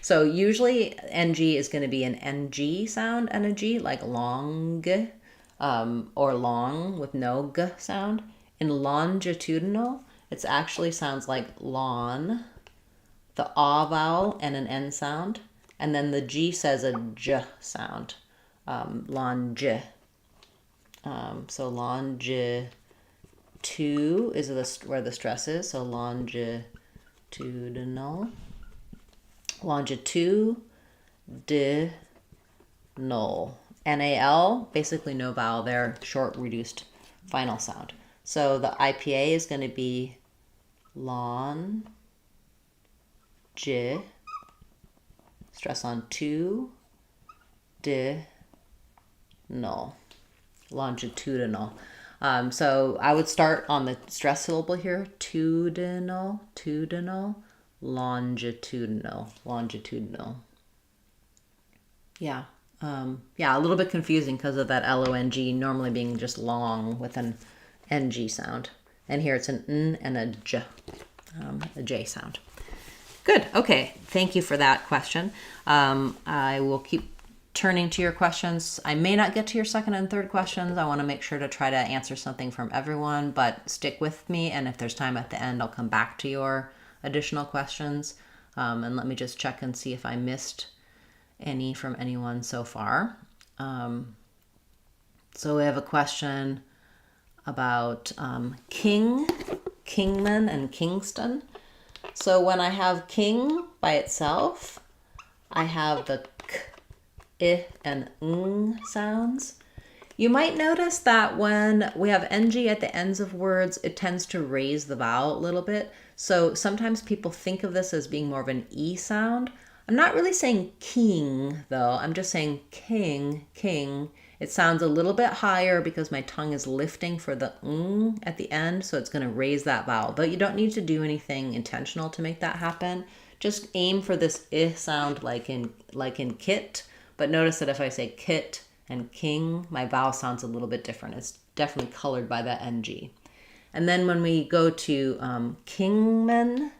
So usually NG is going to be an NG sound and a G, like long, or long with no G sound. In longitudinal, it actually sounds like lawn, the ah vowel and an N sound, and then the G says a J sound. Longe. So longitude is where the stress is. So longitudinal. Longitudinal. NAL, basically no vowel there, short reduced final sound. So the IPA is going to be longe, stress on two, null, longitudinal. So I would start on the stress syllable here, tudinal, longitudinal. Yeah, a little bit confusing because of that long normally being just long with an ng sound, and here it's an n and a j sound. Good. Okay. Thank you for that question. I will keep turning to your questions. I may not get to your second and third questions. I want to make sure to try to answer something from everyone, but stick with me. And if there's time at the end, I'll come back to your additional questions. And let me just check and see if I missed any from anyone so far. So we have a question about Kingman and Kingston. So when I have king by itself, I have the k, I, and ng sounds. You might notice that when we have ng at the ends of words, it tends to raise the vowel a little bit. So sometimes people think of this as being more of an E sound. I'm not really saying king, though. I'm just saying king, king. It sounds a little bit higher because my tongue is lifting for the ng at the end, so it's going to raise that vowel. But you don't need to do anything intentional to make that happen. Just aim for this I sound like in kit. But notice that if I say kit and king, my vowel sounds a little bit different. It's definitely colored by that ng. And then when we go to Kingman,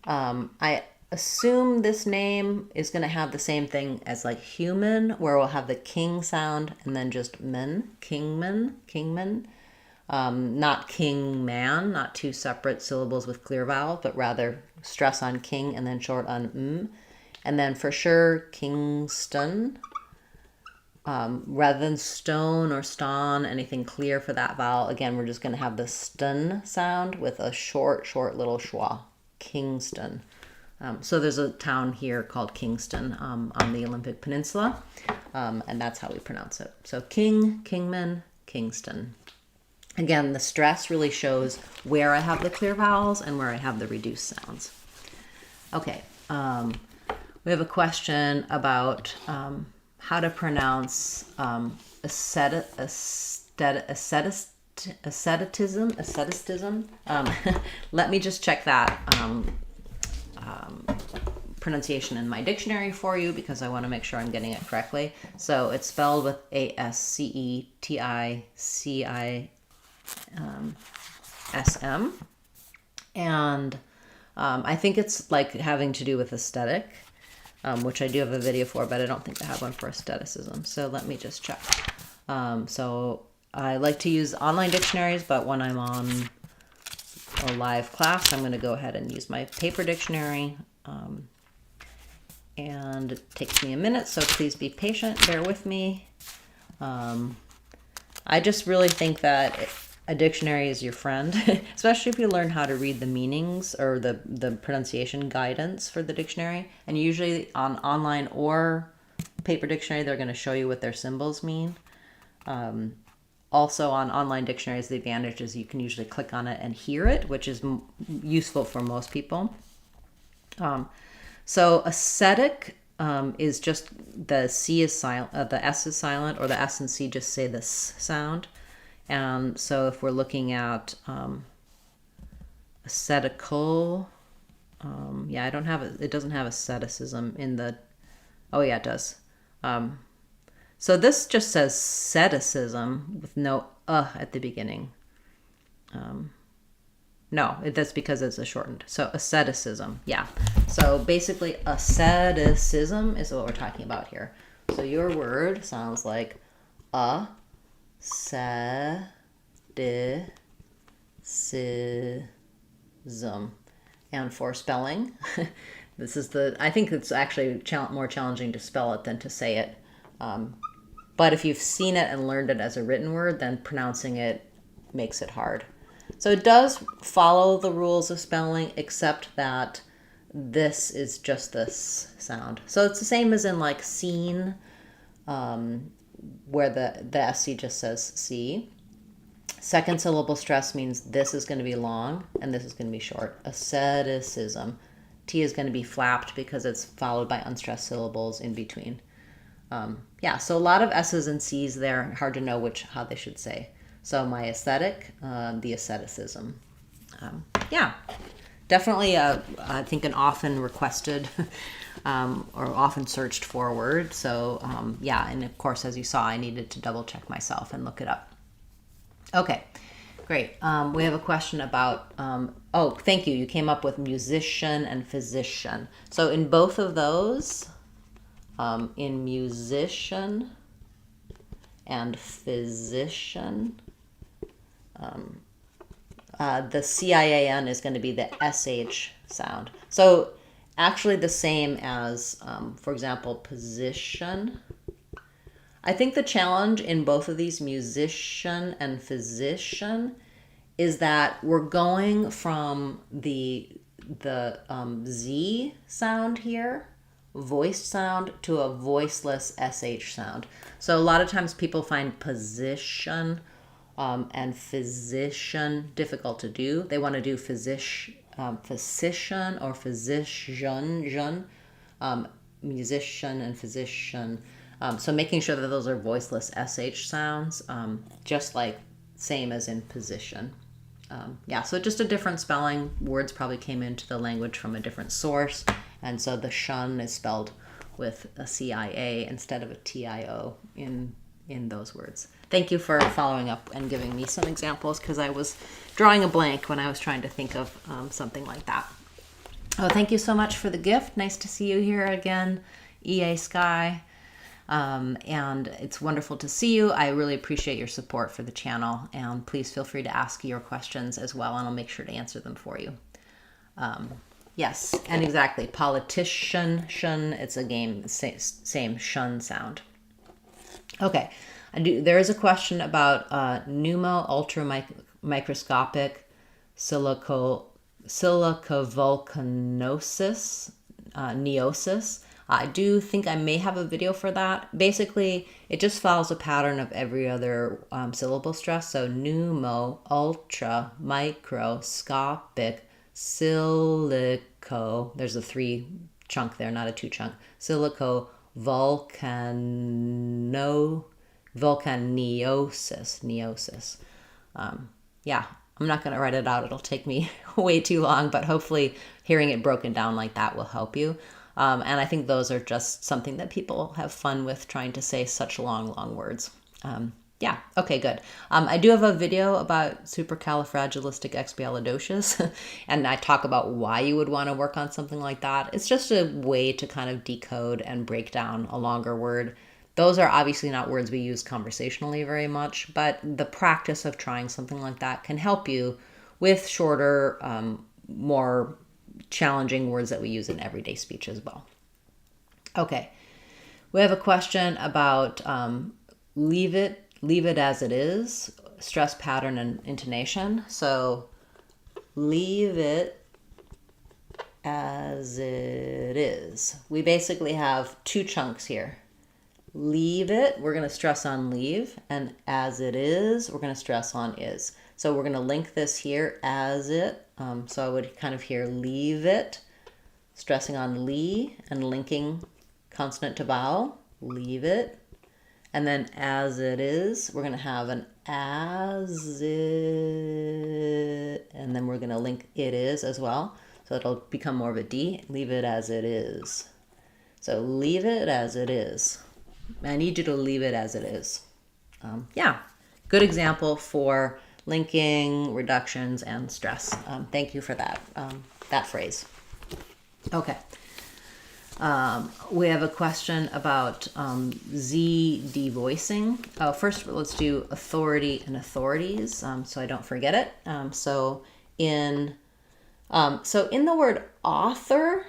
I assume this name is going to have the same thing as like human, where we'll have the king sound and then just men, Kingman. Not Kingman, not two separate syllables with clear vowel, but rather stress on king and then short on m. And then for sure, Kingston. Rather than stone or ston, anything clear for that vowel, again, we're just going to have the stun sound with a short little schwa, Kingston. So there's a town here called Kingston on the Olympic Peninsula, and that's how we pronounce it. So Kingman, Kingston. Again, the stress really shows where I have the clear vowels and where I have the reduced sounds. Okay, we have a question about how to pronounce asceticism. Let me just check that pronunciation in my dictionary for you because I want to make sure I'm getting it correctly. So it's spelled with asceticism. And I think it's like having to do with aesthetic, which I do have a video for, but I don't think I have one for aestheticism. So let me just check. So I like to use online dictionaries, but when I'm on a live class, I'm going to go ahead and use my paper dictionary. And it takes me a minute, so please be patient, bear with me. I just really think that a dictionary is your friend, especially if you learn how to read the meanings or the pronunciation guidance for the dictionary. And usually on online or paper dictionary, they're going to show you what their symbols mean. Also on online dictionaries, the advantage is you can usually click on it and hear it, which is useful for most people. So ascetic is just the C is silent, the S is silent, or the S and C just say this sound. And so if we're looking at ascetical, yeah, it doesn't have asceticism in the, oh yeah, it does. So this just says asceticism with no at the beginning. No, that's because it's a shortened. So asceticism, yeah. So basically asceticism is what we're talking about here. So your word sounds like asceticism. And for spelling, I think it's actually more challenging to spell it than to say it. But if you've seen it and learned it as a written word, then pronouncing it makes it hard. So it does follow the rules of spelling, except that this is just this sound. So it's the same as in like cian, where the SC just says C. Second syllable stress means this is going to be long and this is going to be short. Asceticism. T is going to be flapped because it's followed by unstressed syllables in between. Yeah, so a lot of S's and C's there, hard to know how they should say. So my aesthetic, the asceticism. Yeah, definitely I think an often requested or often searched for word. So yeah, and of course, as you saw, I needed to double check myself and look it up. Okay, great. We have a question about, oh, thank you. You came up with musician and physician. So in both of those, in musician and physician, the cian is going to be the sh sound. So actually the same as, for example, position. I think the challenge in both of these, musician and physician, is that we're going from the Z sound here, voiced sound, to a voiceless SH sound. So a lot of times people find position and physician difficult to do. They want to do physician or physician, musician and physician. So making sure that those are voiceless SH sounds, just like same as in position. Yeah, so just a different spelling. Words probably came into the language from a different source. And so the shun is spelled with a CIA instead of a TIO in those words. Thank you for following up and giving me some examples, because I was drawing a blank when I was trying to think of something like that. Oh, thank you so much for the gift. Nice to see you here again, EA Sky. And it's wonderful to see you. I really appreciate your support for the channel, and please feel free to ask your questions as well, and I'll make sure to answer them for you. Yes, and exactly, politician, shun, it's a game, same shun sound. Okay, there is a question about pneumo ultra microscopic silicovolcanosis, neosis. I do think I may have a video for that. Basically, it just follows a pattern of every other syllable stress. So pneumo, ultra, microscopic, silico. There's a 3 chunk there, not a 2 chunk. Silico volcaniosis. Yeah, I'm not going to write it out. It'll take me way too long, but hopefully hearing it broken down like that will help you. And I think those are just something that people have fun with, trying to say such long words. Yeah, okay, good. I do have a video about supercalifragilisticexpialidocious, and I talk about why you would want to work on something like that. It's just a way to kind of decode and break down a longer word. Those are obviously not words we use conversationally very much, but the practice of trying something like that can help you with shorter, more challenging words that we use in everyday speech as well. Okay, we have a question about leave it as it is, stress pattern and intonation. So leave it as it is. We basically have two chunks here. Leave it, we're going to stress on leave, and as it is, we're going to stress on is. So we're going to link this here as it. So I would kind of hear leave it, stressing on lee and linking consonant to vowel, leave it. And then as it is, we're going to have an as it, and then we're going to link it is as well. So it'll become more of a D, leave it as it is. So leave it as it is. I need you to leave it as it is. Yeah, good example for linking, reductions, and stress. Thank you for that, that phrase. Okay. We have a question about Z devoicing. First, let's do authority and authorities, so I don't forget it. So in the word author,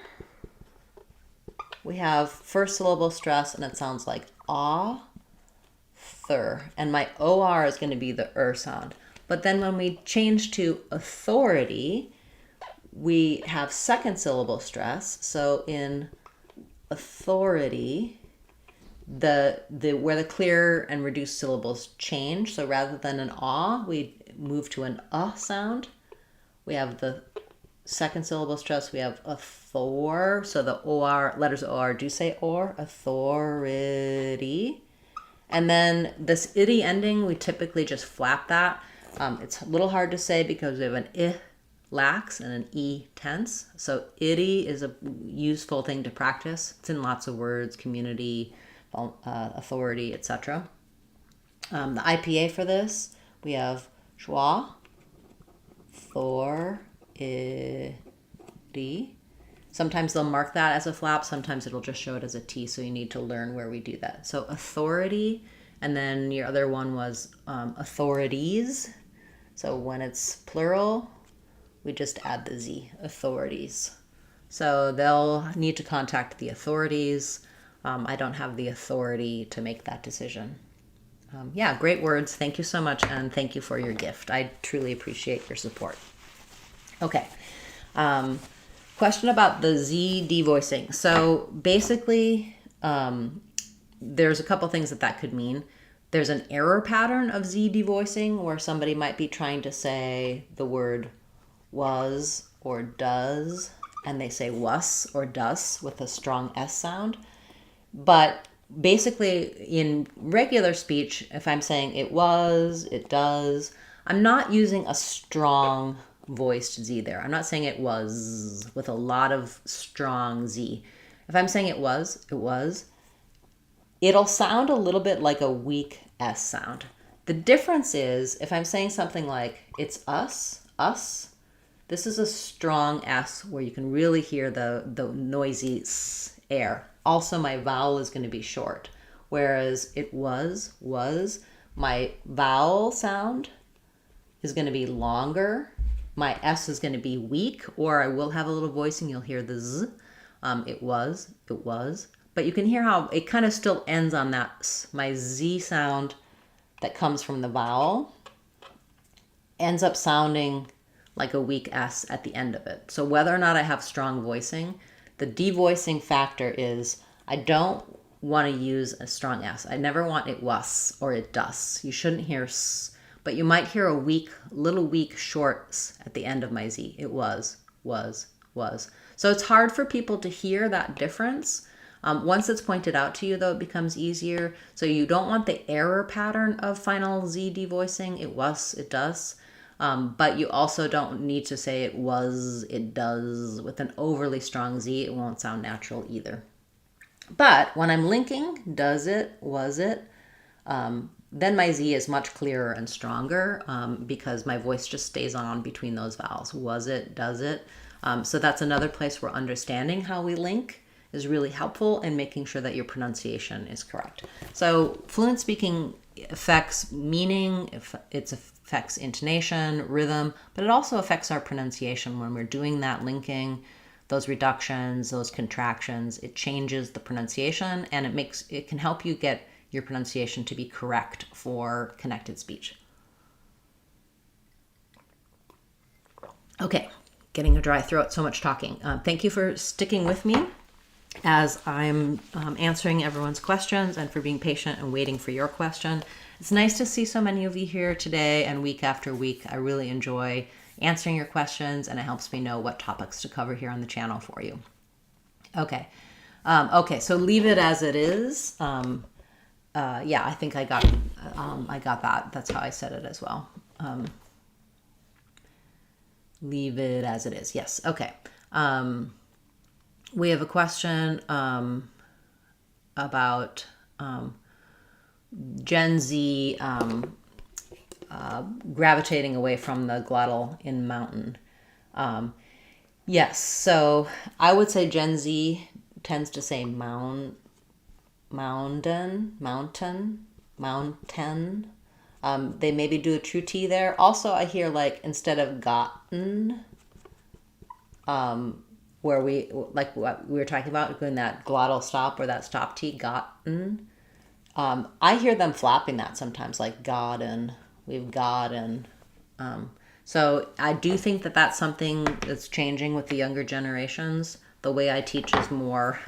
we have first syllable stress, and it sounds like author, and my OR is going to be the sound. But then when we change to authority, we have second syllable stress. So in authority, the where the clear and reduced syllables change. So rather than an ah, we move to an sound. We have the second syllable stress. We have author. So the or letters or do say or, authority. And then this itty ending, we typically just flap that. It's a little hard to say because we have an I lax and an E tense. So itty is a useful thing to practice. It's in lots of words, community, authority, etc. The IPA for this, we have schwa, thor, di. Sometimes they'll mark that as a flap. Sometimes it'll just show it as a T. So you need to learn where we do that. So authority, and then your other one was authorities. So when it's plural, we just add the Z, authorities. So they'll need to contact the authorities. I don't have the authority to make that decision. Yeah, great words. Thank you so much, and thank you for your gift. I truly appreciate your support. Okay. Question about the Z devoicing. So basically, there's a couple things that could mean. There's an error pattern of Z devoicing where somebody might be trying to say the word was or does, and they say was or dus with a strong S sound. But basically in regular speech, if I'm saying it was, it does, I'm not using a strong voiced Z there. I'm not saying it was with a lot of strong Z. If I'm saying it was, it'll sound a little bit like a weak S sound. The difference is if I'm saying something like it's us, this is a strong S where you can really hear the noisy S air. Also, my vowel is going to be short, whereas it was, my vowel sound is going to be longer. My S is going to be weak, or I will have a little voicing. You'll hear the Z. It was. But you can hear how it kind of still ends on that S. My Z sound that comes from the vowel ends up sounding like a weak S at the end of it. So whether or not I have strong voicing, the devoicing factor is I don't want to use a strong S. I never want it was or it does. You shouldn't hear S, but you might hear a little weak short S at the end of my Z. It was. So it's hard for people to hear that difference. Once it's pointed out to you, though, it becomes easier. So you don't want the error pattern of final Z devoicing. It was, it does. But you also don't need to say it was, it does with an overly strong Z. It won't sound natural either. But when I'm linking, does it, was it, then my Z is much clearer and stronger because my voice just stays on between those vowels. Was it, does it. So that's another place where understanding how we link is really helpful in making sure that your pronunciation is correct. So fluent speaking affects meaning, it affects intonation, rhythm, but it also affects our pronunciation when we're doing that linking, those reductions, those contractions. It changes the pronunciation, and it can help you get your pronunciation to be correct for connected speech. Okay, getting a dry throat, so much talking. Thank you for sticking with me as I'm answering everyone's questions and for being patient and waiting for your question. It's nice to see so many of you here today and week after week. I really enjoy answering your questions, and it helps me know what topics to cover here on the channel for you. Okay. So leave it as it is. Yeah, I think I got that. That's how I said it as well. Leave it as it is. Yes. Okay. We have a question about Gen Z gravitating away from the glottal in mountain. Yes, so I would say Gen Z tends to say mountain. They maybe do a true T there. Also, I hear like instead of gotten, where we, like what we were talking about, doing that glottal stop or that stop T, gotten. I hear them flapping that sometimes, like gotten, we've gotten. So I do think that that's something that's changing with the younger generations. The way I teach is more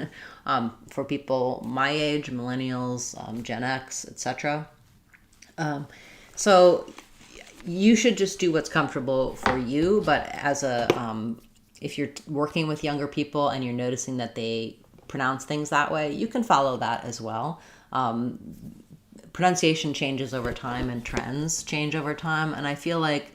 for people my age, millennials, Gen X, etc. So you should just do what's comfortable for you. But as if you're working with younger people and you're noticing that they pronounce things that way, you can follow that as well. Pronunciation changes over time and trends change over time. And I feel like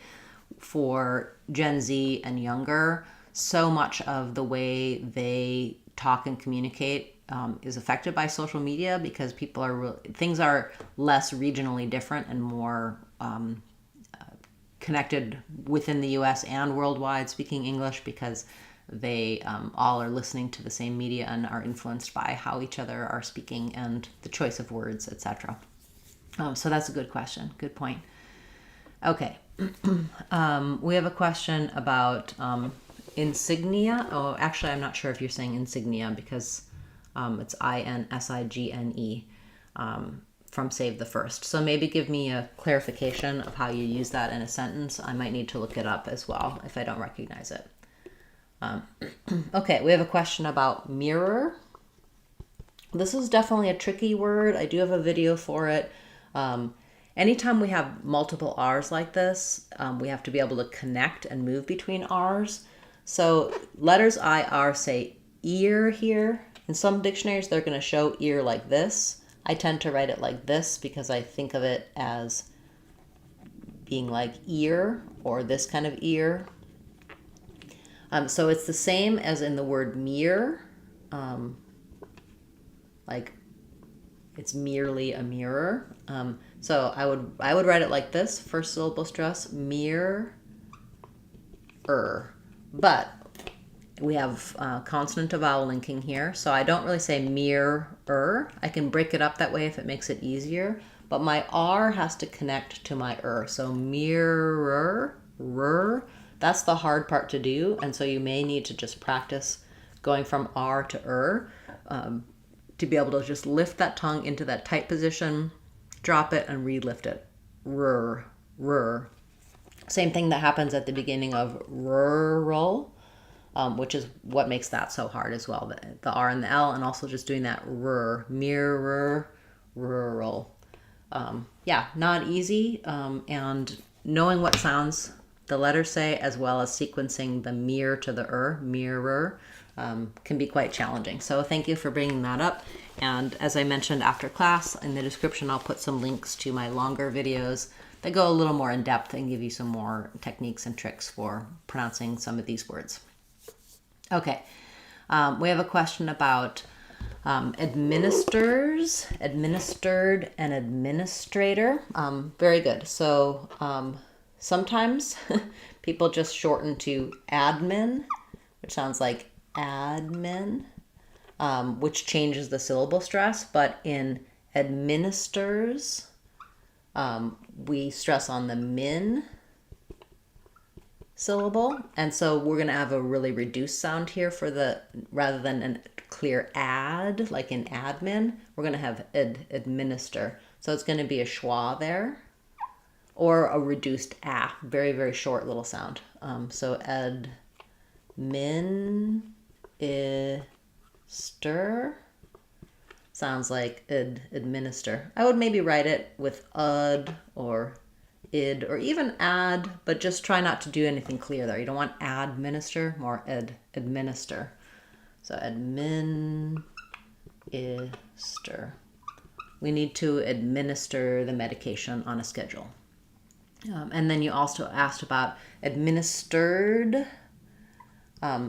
for Gen Z and younger, so much of the way they talk and communicate is affected by social media because things are less regionally different and more connected within the US and worldwide speaking English because they all are listening to the same media and are influenced by how each other are speaking and the choice of words, etc. So that's a good question. Good point. Okay. We have a question about insignia. Oh, actually, I'm not sure if you're saying insignia because it's INSIGNE from Save the First. So maybe give me a clarification of how you use that in a sentence. I might need to look it up as well if I don't recognize it. Okay, we have a question about mirror. This is definitely a tricky word. I do have a video for it. Anytime we have multiple R's like this, we have to be able to connect and move between R's. So letters I, R say ear here. In some dictionaries, they're going to show ear like this. I tend to write it like this because I think of it as being like ear or this kind of ear. So it's the same as in the word mirror. Like it's merely a mirror. So I would write it like this, first syllable stress, mirror. But we have consonant to vowel linking here, so I don't really say mirror. I can break it up that way if it makes it easier, but my R has to connect to my so mirror, that's the hard part to do, and so you may need to just practice going from R to to be able to just lift that tongue into that tight position, drop it, and re-lift it. Same thing that happens at the beginning of rural, which is what makes that so hard as well. The R and the L, and also just doing that mirror, rural. Yeah, not easy. And knowing what sounds the letters say, as well as sequencing the mir to the mirror, can be quite challenging. So thank you for bringing that up. And as I mentioned after class, in the description, I'll put some links to my longer videos that go a little more in depth and give you some more techniques and tricks for pronouncing some of these words. Okay, we have a question about administers, administered, and administrator. Very good. So sometimes people just shorten to admin, which sounds like admin, which changes the syllable stress. But in administers, we stress on the min syllable, and so we're going to have a really reduced sound here for the, rather than a clear ad like in admin, we're going to have administer. So it's going to be a schwa there, or a reduced ah, very, very short little sound. So administer sounds like administer. I would maybe write it with ud or id or even ad, but just try not to do anything clear there. You don't want administer, more administer. So administer. We need to administer the medication on a schedule. And then you also asked about administered.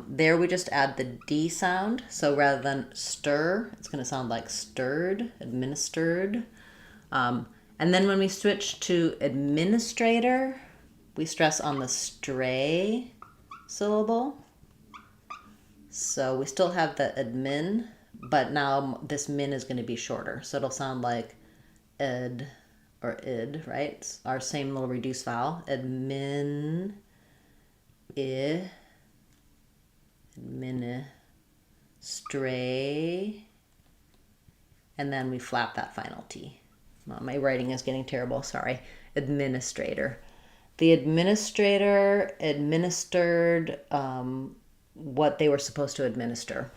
There we just add the D sound. So rather than stir, it's going to sound like stirred, administered. And then when we switch to administrator, we stress on the stray syllable. So we still have the admin, but now this min is going to be shorter. So it'll sound like ed or id, right? It's our same little reduced vowel. Admin, stray, and then we flap that final T. My writing is getting terrible, sorry. Administrator. The administrator administered what they were supposed to administer.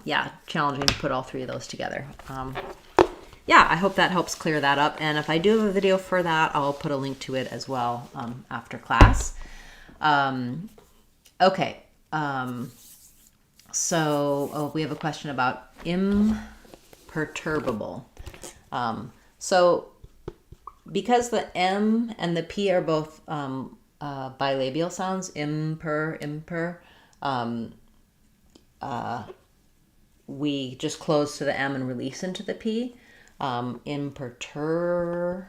Yeah, challenging to put all three of those together. Yeah, I hope that helps clear that up. And if I do have a video for that, I'll put a link to it as well after class. Okay. So we have a question about imperturbable. So because the M and the P are both bilabial sounds, imper, we just close to the M and release into the P. Imperturbable,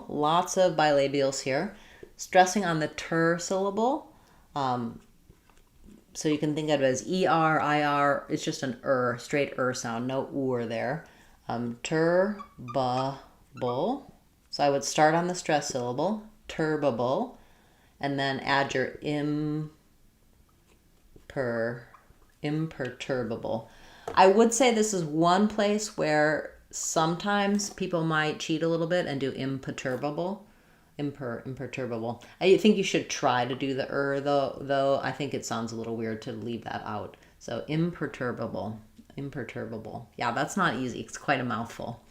lots of bilabials here. Stressing on the ter syllable. So you can think of it as ER, IR. It's just an straight sound, no or there. Turbable. So I would start on the stress syllable, turbable, and then add your imperturbable. I would say this is one place where sometimes people might cheat a little bit and do imperturbable. Imperturbable. I think you should try to do the though I think it sounds a little weird to leave that out. So imperturbable. Yeah, that's not easy. It's quite a mouthful.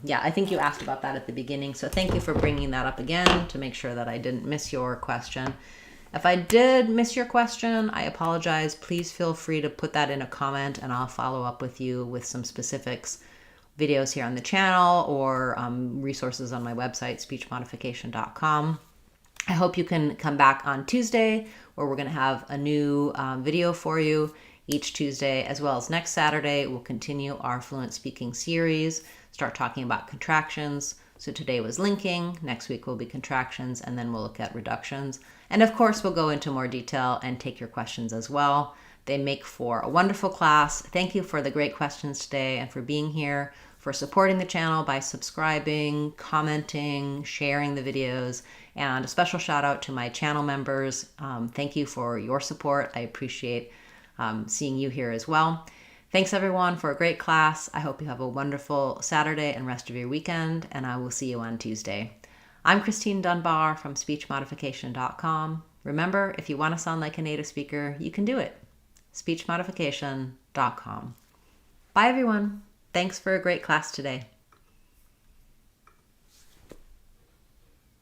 Yeah, I think you asked about that at the beginning, so thank you for bringing that up again to make sure that I didn't miss your question. If I did miss your question, I apologize. Please feel free to put that in a comment and I'll follow up with you with some specifics, videos here on the channel or resources on my website, speechmodification.com. I hope you can come back on Tuesday where we're going to have a new video for you each Tuesday, as well as next Saturday. We'll continue our fluent speaking series, start talking about contractions. So today was linking, next week will be contractions, and then we'll look at reductions. And of course, we'll go into more detail and take your questions as well. They make for a wonderful class. Thank you for the great questions today and for being here, for supporting the channel by subscribing, commenting, sharing the videos, and a special shout out to my channel members. Thank you for your support. I appreciate seeing you here as well. Thanks everyone for a great class. I hope you have a wonderful Saturday and rest of your weekend, and I will see you on Tuesday. I'm Christine Dunbar from speechmodification.com. Remember, if you want to sound like a native speaker, you can do it. speechmodification.com. Bye everyone. Thanks for a great class today.